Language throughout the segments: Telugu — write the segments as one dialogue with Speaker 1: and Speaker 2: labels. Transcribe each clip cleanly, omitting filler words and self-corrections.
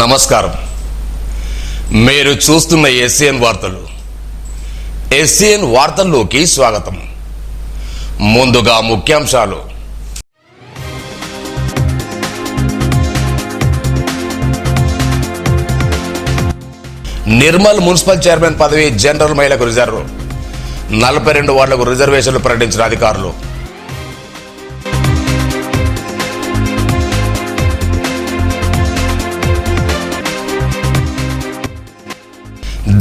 Speaker 1: నమస్కారం. మీరు చూస్తున్న ఎస్సీఎన్ వార్తలు. ఎస్సీఎన్ వార్తల్లోకి స్వాగతం. ముందుగా ముఖ్యాంశాలు. నిర్మల్ మున్సిపల్ చైర్మన్ పదవి జనరల్ మహిళకు రిజర్వ్. 42 వార్డులకు రిజర్వేషన్లు ప్రకటించిన అధికారులు.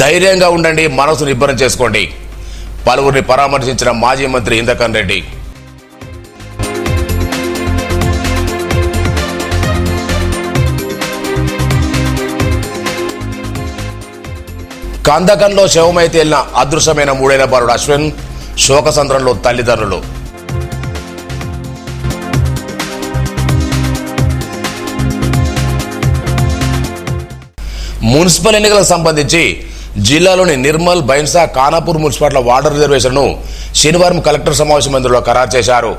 Speaker 1: ధైర్యంగా ఉండండి, మనసును ఇబ్బరం చేసుకోండి. పలువురిని పరామర్శించిన మాజీ మంత్రి ఇంద్రకరణ్ రెడ్డి. కందకంలో శవమై తేలిన అదృశ్యమైన 3 ఏళ్ల బాలుడు అశ్విన్. శోకసంద్రంలో తల్లిదండ్రులు. మున్సిపల్ ఎన్నికలకు సంబంధించి జిల్లాలోని నిర్మల్, బైన్సా, ఖానాపూర్ మున్సిపాలిటీల వార్డు రిజర్వేషన్ను శనివారం కలెక్టర్ సమావేశ మందిరంలో ఖరారు చేశారు.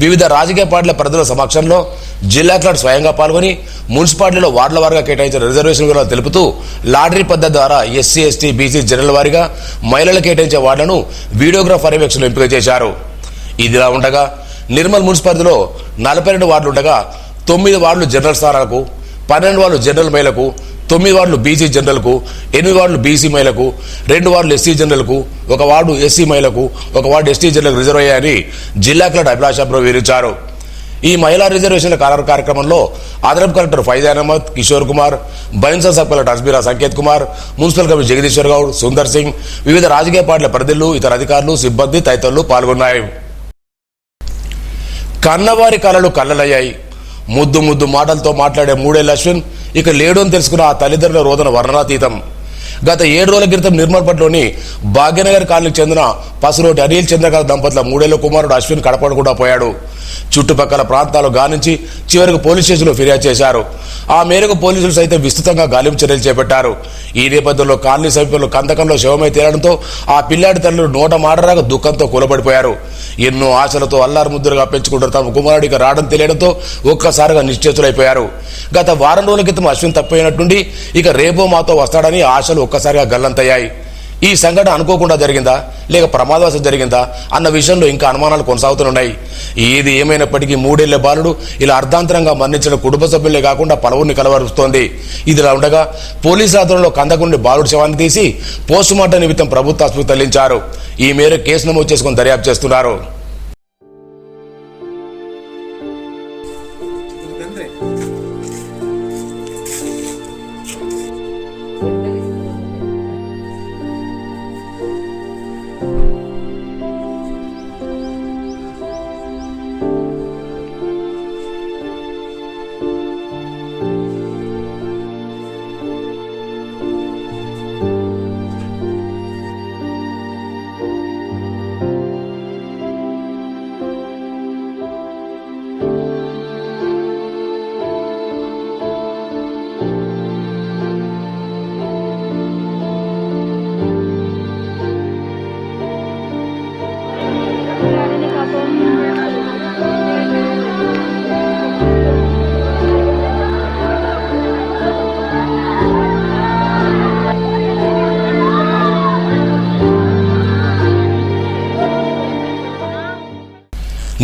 Speaker 1: వివిధ రాజకీయ పార్టీల ప్రజల సమక్షంలో జిల్లా కలెక్టర్ స్వయంగా పాల్గొని మున్సిపాలిటీలో వార్డుల వారీగా కేటాయించిన రిజర్వేషన్ వివరాలు తెలుపుతూ లాటరీ పద్ధతి ద్వారా ఎస్సీ, ఎస్టీ, బీసీ జనరల్ వారీగా మహిళలు కేటాయించే వార్డులను వీడియోగ్రాఫ్ పర్యవేక్షణలో ఎంపిక చేశారు. ఇదిలా ఉండగా నిర్మల్ మున్సిపాలిటీలో 42 వార్డులు ఉండగా 9 వార్డులు జనరల్ స్థానాలకు, 12 వార్డులు జనరల్ మహిళలకు, 9 వార్డులు బీసీ జనరల్కు, 8 వార్డులు బీసీ మహిళకు, 2 వార్డులు ఎస్సీ జనరల్కు, 1 వార్డు ఎస్సీ మహిళకు, 1 వార్డు ఎస్టీ జనరల్కు రిజర్వ్ అయ్యాయని జిల్లా కలెక్టర్ అభిలాషాబ్రో వివరించారు. ఈ మహిళా రిజర్వేషన్ల కార్యక్రమంలో అదనపు collector Faizan Ahmed, Kishore Kumar, Bhainsa sub collector Ajmeera Sanketh Kumar, municipal commissioner Jagadeeshwar Goud, Sundar Singh, వివిధ రాజకీయ పార్టీల ప్రతినిధులు, ఇతర అధికారులు, సిబ్బంది తదితరులు పాల్గొన్నారు. కన్నవారి కలలు కళ్ళలయ్యాయి. ముద్దు ముద్దు మాటలతో మాట్లాడే 3 ఏళ్ల అశ్విన్ ఇక లేడు అని తెలుసుకున్న ఆ తల్లిదండ్రుల రోదన వర్ణనాతీతం. గత 7 రోజుల క్రితం నిర్మల్పట్లోని భాగ్యనగర్ కాలనీకి చెందిన పసురోటి అనిల్ చంద్రకళ దంపతుల 3 ఏళ్ల కుమారుడు అశ్విన్ కడపడకుండా పోయాడు. చుట్టుపక్కల ప్రాంతాలు గాలించి చివరికి పోలీస్ స్టేషన్లో ఫిర్యాదు చేశారు. ఆ మేరకు పోలీసులు సైతం విస్తృతంగా గాలింపు చర్యలు చేపట్టారు. ఈ నేపథ్యంలో కాలనీ సమీపంలో కందకంలో శవమై తేలడంతో ఆ పిల్లాడి తల్లులు నోట మాటరాక దుఃఖంతో కూలబడిపోయారు. ఎన్నో ఆశలతో అల్లారు ముద్దులుగా పెంచుకుంటారు తమ కుమారుడికి రావడం తెలియడంతో ఒక్కసారిగా నిశ్చేతులైపోయారు. గత వారం రోజుల క్రితం అశ్విన్ తప్పైనట్టుండి ఇక రేపో మాతో వస్తాడని ఆశలు ఒక్కసారిగా గల్లంతయ్యాయి. ఈ సంఘటన అనుకోకుండా జరిగిందా లేక ప్రమాదవశాత్తు జరిగిందా అన్న విషయంలో ఇంకా అనుమానాలు కొనసాగుతున్నాయి. ఏది ఏమైనప్పటికీ 3 ఏళ్ల బాలుడు ఇలా అర్ధాంతరంగా మరణించిన కుటుంబ సభ్యులే కాకుండా పలువురిని కలవరుస్తోంది. ఇదిలా ఉండగా పోలీసుల ఆధ్వర్యంలో కందకుండి బాలుడి శవాన్ని తీసి పోస్టుమార్టం నిమిత్తం ప్రభుత్వ ఆసుపత్రికి తరలించారు. ఈ మేరకు కేసు నమోదు చేసుకుని దర్యాప్తు చేస్తున్నారు.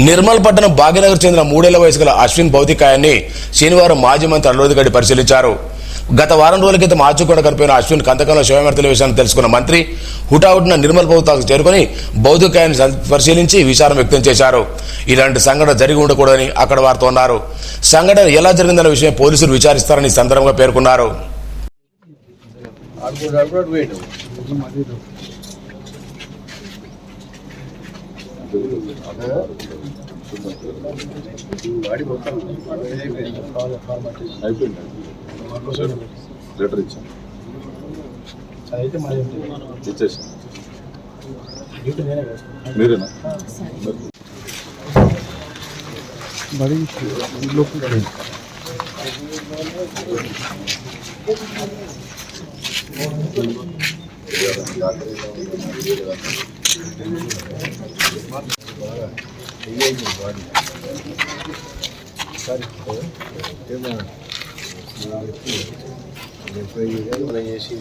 Speaker 1: నిర్మల్ పట్టణం భాగ్యనగర్ చెందిన 3 ఏళ్ల వయసు గల అశ్విన్ భౌతికాయాన్ని శనివారం మాజీ మంత్రి అనిరుద్ రెడ్డి పరిశీలించారు. గత వారం రోజుల క్రితం ఆచూకూడా కనిపోయిన అశ్విన్ కందకంలో శవమర్తల విషయాన్ని తెలుసుకున్న మంత్రి హుటాహుటిన నిర్మల్ ప్రభుత్వానికి చేరుకుని భౌతికాయాన్ని పరిశీలించి విచారం వ్యక్తం చేశారు. ఇలాంటి సంఘటన జరిగి ఉండకూడదని అక్కడ వారితో అన్నారు. సంఘటన ఎలా జరిగిందన్న విషయం పోలీసులు విచారిస్తారని ఈ సందర్భంగా పేర్కొన్నారు.
Speaker 2: లెటర్ ఇచ్చాను, ఇచ్చేసాను. మీరేనా?
Speaker 3: మనం చేసి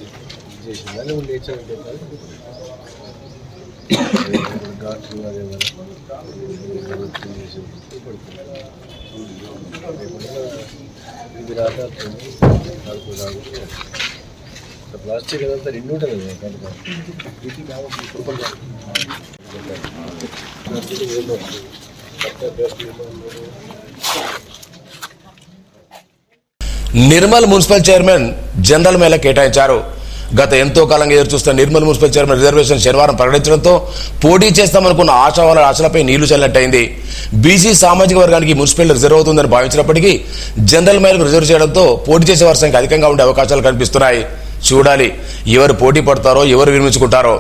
Speaker 3: చేసిందా లేవు లేచారంటే ఘాట్లు అదే ఇది రాక ప్లాస్టిక్ అదంతా రెండు ఉంటుంది
Speaker 1: Nirmal municipal chairman general Mela కేటాయించారు. గత ఎంతో కాలంగా ఎదురుచూస్తున్న నిర్మల్ మున్సిపల్ చైర్మన్ రిజర్వేషన్ శనివారం ప్రకటించడంతో పోటీ చేస్తామనుకున్న ఆశలపై నీళ్లు చల్లట్టయింది. బీసీ సామాజిక వర్గానికి మున్సిపల్ రిజర్వ్ అవుతుందని భావించినప్పటికీ జనరల్ మేళకు రిజర్వ్ చేయడంతో పోటీ చేసే వారి సంఖ్య అధికంగా ఉండే అవకాశాలు కనిపిస్తున్నాయి. చూడాలి ఎవరు పోటీ పడతారో, ఎవరు విరమించుకుంటారో.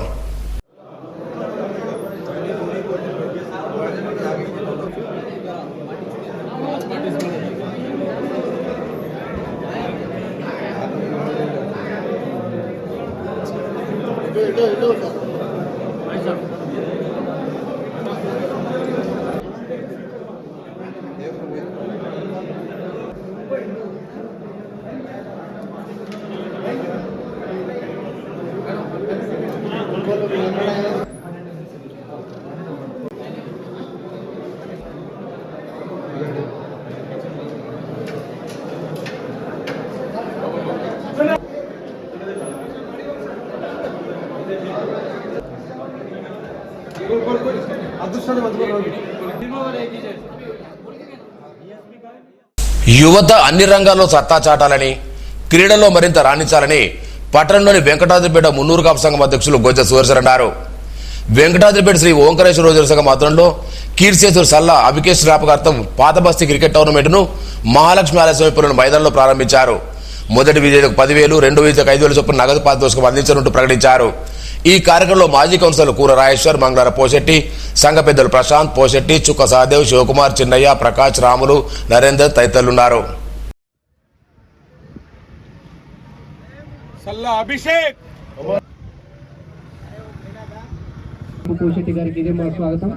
Speaker 1: యువత అన్ని రంగాల్లో సత్తా చాటాలని, క్రీడల్లో మరింత రాణించాలని పట్టణంలోని వెంకటాద్రిపేట మున్నూరు కాపు సంఘం అధ్యక్షులు గొజ్జ సువర్సర్ అన్నారు. వెంకటాద్రిపేట శ్రీ ఓంకారేశ్వర రోజుల సంఘం ఆధ్వర్యంలో కీర్తిశేషుడు సల్లా అభికేష్ జ్ఞాపకార్థం పాత బస్తీ క్రికెట్ టోర్నమెంట్ను మహాలక్ష్మి ఆలయ సమీపంలోని మైదానంలో ప్రారంభించారు. మొదటి విజేతకు 10,000, రెండో విజేతకు 5,000 చొప్పున నగదు పారితోషికం అందించనుంటూ ప్రకటించారు. ఈ కార్యక్రమంలో మాజీ కౌన్సిలర్ కూర రాజేశ్వర్, మంగళార పోశెట్టి, సంఘ పెద్దలు ప్రశాంత్, పోశెట్టి, చుక్క సహదేవ్, శివకుమార్, చిన్నయ్య, ప్రకాష్, రాములు, నరేందర్ తదితరులున్నారు.
Speaker 4: పోశెట్టి గారికి ఇదే మా స్వాగతం.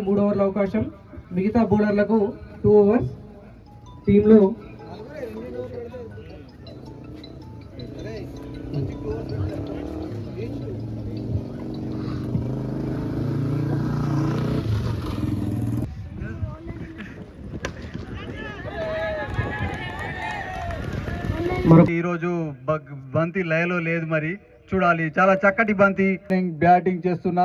Speaker 4: మూడు ఓవర్ల అవకాశం, మిగతా బౌలర్లకు 2 ఓవర్స్. టీంలో
Speaker 5: ఈరోజు బంతి లయలో లేదు, మరి చూడాలి. చాలా చక్కటి బంతి బ్యాటింగ్ చేస్తున్న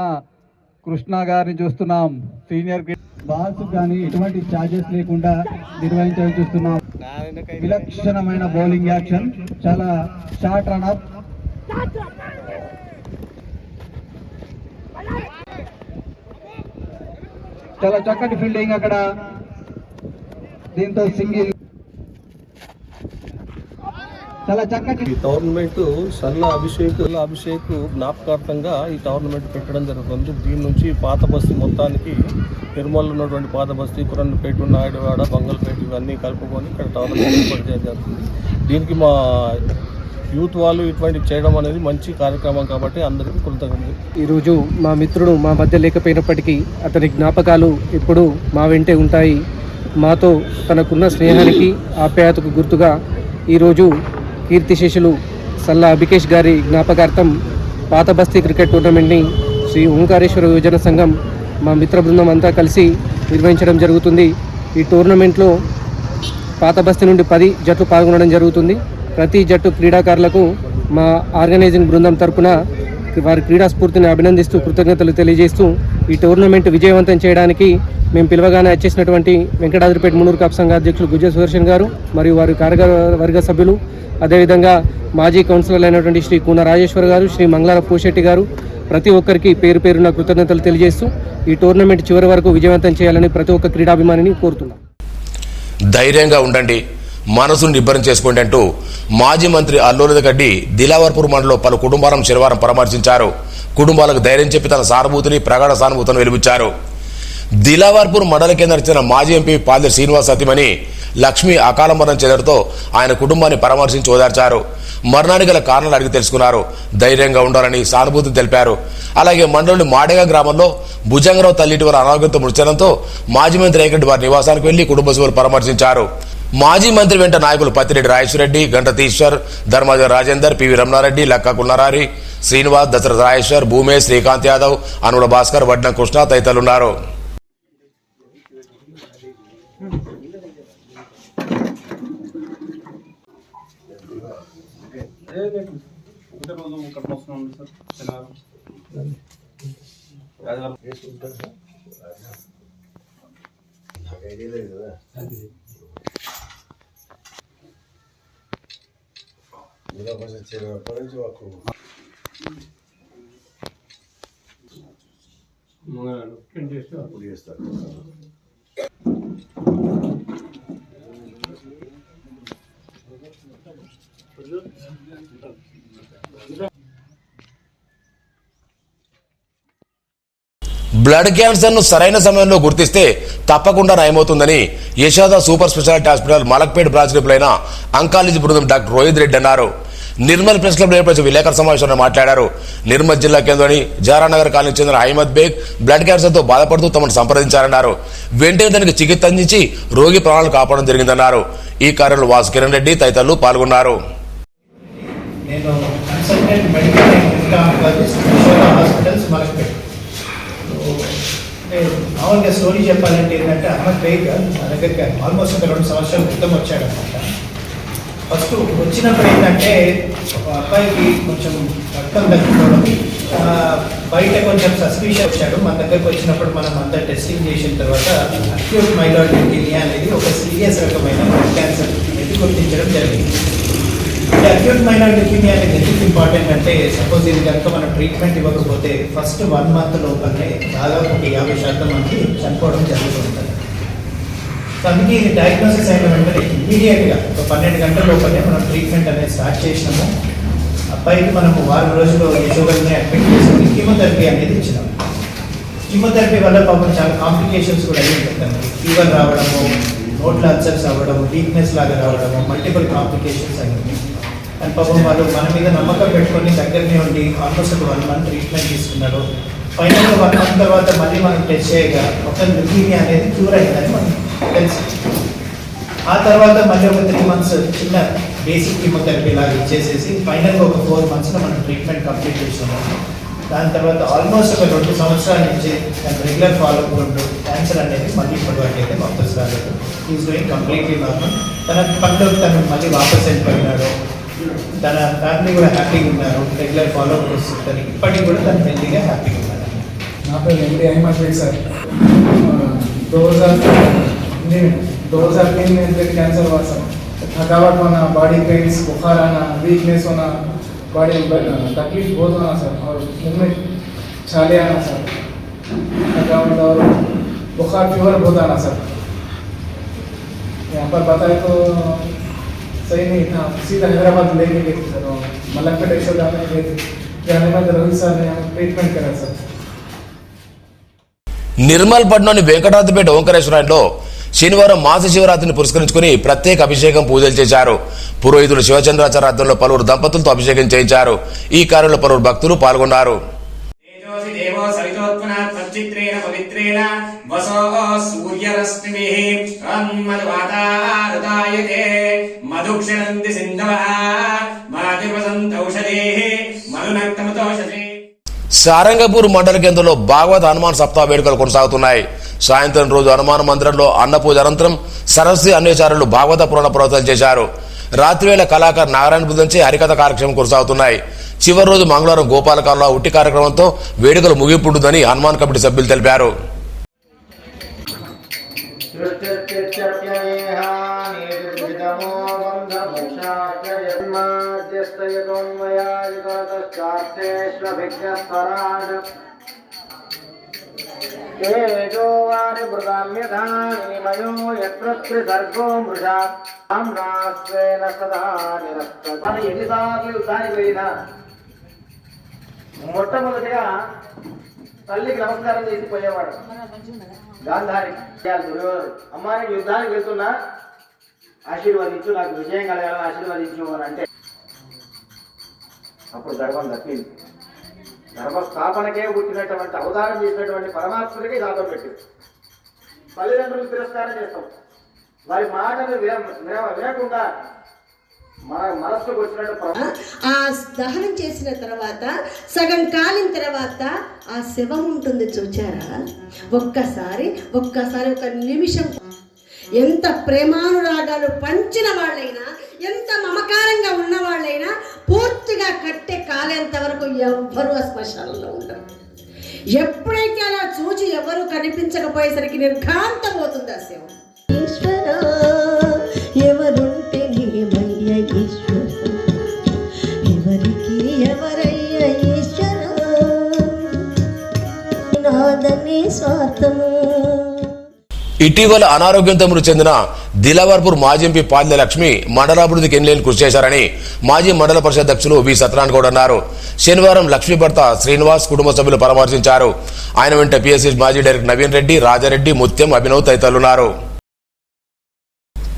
Speaker 5: కృష్ణ గారిని చూస్తున్నాం. సీనియర్ బాల్స్ కానీ ఎటువంటి ఛార్జెస్ లేకుండా నిర్వహించడం చూస్తున్నాం. విలక్షణమైన బౌలింగ్ యాక్షన్, చాలా షార్ట్ రన్అప్. చాలా చక్కటి ఫీల్డింగ్ అక్కడ, దీంతో సింగిల్. చాలా చక్కటి
Speaker 3: ఈ టోర్నమెంట్ సల్లా అభిషేక్ జ్ఞాపకార్థంగా ఈ టోర్నమెంట్ పెట్టడం జరుగుతుంది. దీని నుంచి పాత బస్తీ మొత్తానికి నిర్మల్లో ఉన్నటువంటి పాత బస్తీ, కురన్పేట, నాయుడువాడ, బంగల్పేట ఇవన్నీ కలుపుకొని ఇక్కడ టోర్నమెంట్ ఏర్పాటు చేయడం జరుగుతుంది. దీనికి మా యూత్ వాళ్ళు ఇటువంటి చేయడం అనేది మంచి కార్యక్రమం కాబట్టి అందరికీ కృతజ్ఞతలు.
Speaker 4: ఈరోజు మా మిత్రుడు మా మధ్య లేకపోయినప్పటికీ అతని జ్ఞాపకాలు ఎప్పుడూ మా వెంటే ఉంటాయి. మాతో తనకున్న స్నేహానికి, ఆప్యాయతకు గుర్తుగా ఈరోజు కీర్తిశేషులు సల్లా అభికేష్ గారి జ్ఞాపకార్థం పాత బస్తీ క్రికెట్ టోర్నమెంట్ని శ్రీ ఓంకారేశ్వర యువజన సంఘం మా మిత్ర బృందం అంతా కలిసి నిర్వహించడం జరుగుతుంది. ఈ టోర్నమెంట్లో పాత బస్తీ నుండి 10 జట్లు పాల్గొనడం జరుగుతుంది. ప్రతి జట్టు క్రీడాకారులకు మా ఆర్గనైజింగ్ బృందం తరపున వారి క్రీడా స్ఫూర్తిని అభినందిస్తూ, కృతజ్ఞతలు తెలియజేస్తూ ఈ టోర్నమెంట్ విజయవంతం చేయడానికి మేము పిలవగానే వచ్చేసినటువంటి వెంకటాద్రిపేట మున్నూరు కాపు సంఘ అధ్యక్షులు గుజ్జ సుదర్శన్ గారు మరియు వారి కార్యవర్గ సభ్యులు, అదేవిధంగా మాజీ కౌన్సిలర్ అయినటువంటి శ్రీ కూన రాజేశ్వర్ గారు, శ్రీ మంగళార పూశెట్టి గారు, ప్రతి ఒక్కరికి పేరు పేరున కృతజ్ఞతలు తెలియజేస్తూ ఈ టోర్నమెంట్ చివరి వరకు విజయవంతం చేయాలని ప్రతి ఒక్క క్రీడాభిమానిని కోరుతున్నాం.
Speaker 1: ధైర్యంగా ఉండండి, మనసును నిబ్బరం చేసుకోండి అంటూ మాజీ మంత్రి అల్లోలిద గడ్డి దిలావర్పూర్ మండలంలో పలు కుటుంబాలను శనివారం పరామర్శించారు. కుటుంబాలకు ధైర్యం చెప్పి తన సానుభూతిని, ప్రగాఢ సానుభూతిని వెలిబుచ్చారు. దిలావర్పూర్ మండల కేంద్రానికి చెందిన మాజీ ఎంపీ పాల్దె శ్రీనివాస్ సతీమణి లక్ష్మి అకాల మరణం చెందడంతో ఆయన కుటుంబాన్ని పరామర్శించి ఓదార్చారు. మరణానికి గల కారణాలు అడిగి తెలుసుకున్నారు. ధైర్యంగా ఉండాలని సానుభూతిని తెలిపారు. అలాగే మండలంలోని మాడేగా గ్రామంలో భుజంగరావు తల్లిటి వారి అనారోగ్యంతో మృతి చెందడంతో మాజీ మంత్రి రేగడ్డి వారి నివాసానికి వెళ్లి కుటుంబ సభ్యులు పరామర్శించారు. మాజీ మంత్రి వెంట నాయకులు పత్తిరెడ్డి రాజేశ్వరరెడ్డి, గంట తీశ్వర్, ధర్మాజర్ రాజేందర్, పివి రమణారెడ్డి, లక్క కుల్లారారి, శ్రీనివాస్, దశరథ రాజేశ్వర్, భూమేష్, శ్రీకాంత్ యాదవ్, అనుల భాస్కర్, వడ్న కృష్ణ తదితరులున్నారు. బ్లడ్ క్యాన్సర్ ను సరైన సమయంలో గుర్తిస్తే తప్పకుండా నయమవుతుందని Yashoda super speciality hospital Malakpet branch రిపులైన అంకాలజీ బృందం డాక్టర్ రోహిత్ రెడ్డి అన్నారు. నిర్మల్ ప్రెస్ క్లబ్ ఏర్పరిచిన విలేకరుల సమావేశంలో మాట్లాడారు. నిర్మల్ జిల్లా కేంద్రంలోని జారానగర్ కాలనీకి చెందిన అహ్మద్ బేగ్ బ్లడ్ క్యాన్సర్ తో బాధపడుతూ తమను సంప్రదించారన్నారు. వెంటనే దానికి చికిత్స అందించి రోగి ప్రాణాలు కాపాడడం జరిగిందన్నారు. ఈ కార్యంలో వాసు కిరణ్ రెడ్డి తదితరులు పాల్గొన్నారు.
Speaker 6: నేను consultant medical oncologist hospitals Malakpet. మామూలుగా స్టోరీ చెప్పాలంటే ఏంటంటే అహ్మద్ బేగ్ నా దగ్గరికి ఆల్మోస్ట్ ఒక 2 సంవత్సరాల క్రితం వచ్చాడు అనమాట. ఫస్ట్ వచ్చినప్పుడు ఏంటంటే ఒక అబ్బాయికి కొంచెం రక్తం తగ్గిపోవడం, బయట కొంచెం సస్పిషన్ వచ్చాడు. మన దగ్గరకు వచ్చినప్పుడు మనం అంతా టెస్టింగ్ చేసిన తర్వాత అక్యూట్ మైలాయిడ్ ల్యూకేమియా అనేది ఒక సీరియస్ రకమైన బ్లడ్ క్యాన్సర్ అనేది గుర్తించడం జరిగింది. ఈ అక్యూట్ మైలాయిడ్ ల్యూకేమియా అనేది ఎందుకు ఇంపార్టెంట్ అంటే, సపోజ్ ఇది కనుక మనం ట్రీట్మెంట్ ఇవ్వకపోతే ఫస్ట్ 1 month లోపలనే దాదాపు 50% మంది చనిపోవడం జరుగుతుంటుంది. సో అందుకే ఇది డయాగ్నోసిస్ అయిన వెంటనే ఇమీడియట్గా ఒక 12 గంటల లోపలనే మనం ట్రీట్మెంట్ అనేది స్టార్ట్ చేసినాము. అబ్బాయికి మనము 1 రోజుల్లో యశోగల్ని అడ్మిట్ చేసుకుని కీమోథెరపీ అనేది ఇచ్చినాము. కీమోథెరపీ వల్ల పాపం చాలా కాంప్లికేషన్స్ కూడా అయ్యి ఉంటుంది. ఫీవర్ రావడము, నోట్ల అల్సర్స్ అవ్వడము, వీక్నెస్ లాగా రావడము, మల్టిపుల్ కాంప్లికేషన్స్ అయ్యింది. అండ్ పాపం వాళ్ళు మన మీద నమ్మకం పెట్టుకొని దగ్గరనే ఉండి ఆల్మోస్ట్ ఒక 1 month ట్రీట్మెంట్ తీసుకున్నారు. ఫైనల్గా 1 month తర్వాత మళ్ళీ మనం టెస్ట్ చేయగా ఒక ల్యూకేమియా అనేది క్యూర్ అయిందని మనకు తెలుసు. ఆ తర్వాత మళ్ళీ ఒక 3 months చిన్న బేసిక్ కీమోథెరపీ లాగా ఇచ్చేసేసి ఫైనల్గా ఒక 4 monthsలో మనం ట్రీట్మెంట్ కంప్లీట్ చేస్తున్నాము. దాని తర్వాత ఆల్మోస్ట్ ఒక 2 సంవత్సరాల నుంచి రెగ్యులర్ ఫాలోఅప్ ఉంటూ క్యాన్సర్ అనేది మళ్ళీ ఇప్పటి వరకు అయితే వాపస్ రాలేదు. Is doing completely normal. తన పనిలోకి తను మళ్ళీ వాపస్ వెళ్ళిపోయినాడు. తన ఫ్యామిలీ కూడా హ్యాపీగా ఉన్నారు. రెగ్యులర్ ఫాలోఅప్ వస్తుంది. ఇప్పటికి కూడా తను హెల్తీగా హ్యాపీగా ఉన్నారు.
Speaker 7: నా పేరు ఎండి అహ్మద్ బేగ్ సార్. 2003 में ब्लड कैंसर हुआ सर. थकावट होना, बॉडी पेन्स, बुखार आना, वीकनेस होना, बॉडी तकलीफ बहुत होना सर, और मुँह में छाले आना सर, थकावट और बुखार, फीवर बहुत आना सर. यहाँ पर बताए तो सही नहीं था. सीधा हैदराबाद लेके गए सर, मलकपेट ऐसा जाने में रोहित सर ने ट्रीटमेंट करा सर.
Speaker 1: నిర్మల్ పట్నంలోని వెంకటాద్రిపేట ఓంకారేశ్వరాయంలో శనివారం మాస శివరాత్రిని పురస్కరించుకుని ప్రత్యేక అభిషేకం పూజలు చేశారు. పురోహితులు శివచంద్రాచార్య ఆధ్వర్యంలో పలువురు దంపతులతో అభిషేకం చేయించారు. ఈ కార్యంలో పలువురు భక్తులు పాల్గొన్నారు. సారంగపూర్ మండల కేంద్రంలో భాగవత హనుమాన్ సప్తాహ వేడుకలు కొనసాగుతున్నాయి. సాయంత్రం రోజు హనుమాన్ మందిరంలో అన్నపూజ అనంతరం సరస్వతి అన్వేషారులు భాగవత పురాణ ప్రవచనం చేశారు. రాత్రివేళ కళాకారు నారాయణ బృందంచే హరికథ కార్యక్రమం కొనసాగుతున్నాయి. చివరి రోజు మంగళవారం గోపాలకాలలో ఉట్టి కార్యక్రమంతో వేడుకలు ముగింపుంటుందని హనుమాన్ కమిటీ సభ్యులు తెలిపారు.
Speaker 8: ఎన్నిసార్లు యుద్ధానికి పోయినా మొట్టమొదటిగా తల్లికి నమస్కారం చేసి పోయేవాడు. గాంధారి దుర్యోధనుడు, అమ్మాయికి యుద్ధానికి వెళ్తున్నా ఆశీర్వదించు, నాకు విజయం కలగాలని ఆశీర్వదించు అని అంటే అప్పుడు గర్భం దక్కింది. గర్భస్థాపనకే పుట్టినటువంటి అవతారం చేసినటువంటి పరమాత్ముడికి శాపం పెట్టింది. తల్లిదండ్రులు తిరస్కారం చేస్తాం, వారి మాటలు వినకుండా మన మనస్సుకు వచ్చినట్టు
Speaker 9: ఆ దహనం చేసిన తర్వాత సగం కాలిన తర్వాత ఆ శవం ఉంటుంది చూచారా, ఒక్కసారి ఒక నిమిషం ఎంత ప్రేమానురాగాలు పంచిన వాళ్ళైనా, ఎంత మమకారంగా ఉన్న వాళ్ళైనా పూర్తిగా కట్టే కాలేంత వరకు ఎవ్వరూ ఆ శ్మశానంలో ఉండరు. ఎప్పుడైతే అలా చూచి ఎవరు కనిపించకపోయేసరికి నిర్ఘాంతమవుతుంది ఆ శవం. ఎవరుంటే ఎవరికి ఎవరయ్య ఈశ్వర నాదని స్వార్థము.
Speaker 1: ఇటీవల అనారోగ్యంతో మృతి చెందిన దిలావర్పూర్ మాజీ ఎంపీ పాల్య లక్ష్మి మండలాభివృద్ధికి ఎన్నిలేని కృషి చేశారని మాజీ మండల పరిషత్ అధ్యక్షులు వి సత్యనారాయణ గౌడ్ అన్నారు. శనివారం లక్ష్మి భర్త శ్రీనివాస్ కుటుంబ సభ్యులు పరామర్శించారు. ఆయన వెంట పిఎస్సి మాజీ డైరెక్టర్ నవీన్ రెడ్డి, రాజారెడ్డి, ముత్యం, అభినవ్ తదితరులున్నారు.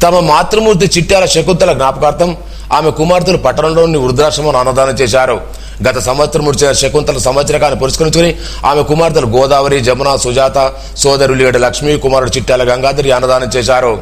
Speaker 1: తమ మాతృమూర్తి చిట్యాల శకుంతల జ్ఞాపకార్థం ఆమె కుమార్తెలు పట్టణంలోని వృద్ధాశ్రమం అన్నదానం చేశారు. గత సంవత్సరం మృతి చెందిన శకుంతల సంవత్సరకాన్ని పురస్కరించుకుని ఆమె కుమార్తెలు గోదావరి, జమున, సుజాత, సోదరులిగడ లక్ష్మి, కుమారుడు చిట్యాల గంగాధరి అన్నదానం చేశారు.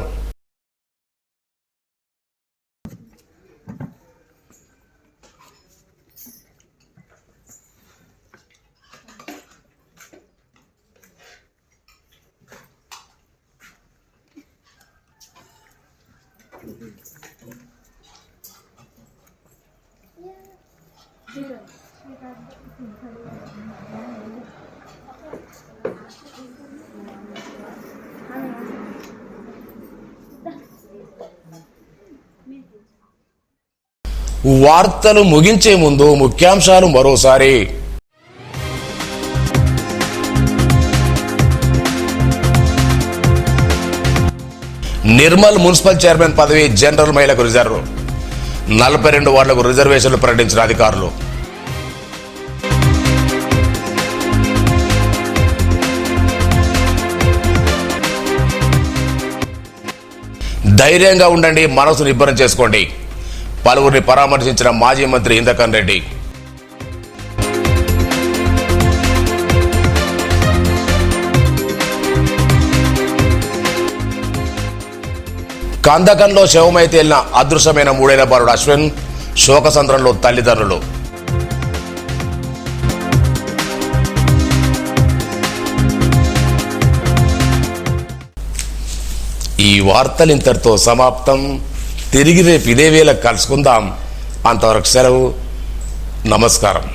Speaker 1: వార్తలు ముగించే ముందు ముఖ్యాంశాలు మరోసారి. నిర్మల్ మున్సిపల్ చైర్మన్ పదవి జనరల్ మహిళకు రిజర్వ్. 42 వార్డులకు రిజర్వేషన్లు ప్రకటించిన అధికారులు. ధైర్యంగా ఉండండి, మనసు నిబ్బరం చేసుకోండి. పలువురిని పరామర్శించిన మాజీ మంత్రి ఇంద్రకరణ్ రెడ్డి. కందకంలో శవమై తేలిన అదృశ్యమైన 3 ఏళ్ల బాలుడు అశ్విన్. శోకసంద్రంలో తల్లిదండ్రులు. ఈ వార్తలు ఇంతటితో సమాప్తం. తిరిగి రేపు ఇదే వేళ కలుసుకుందాం. అంతవరకు సెలవు. నమస్కారం.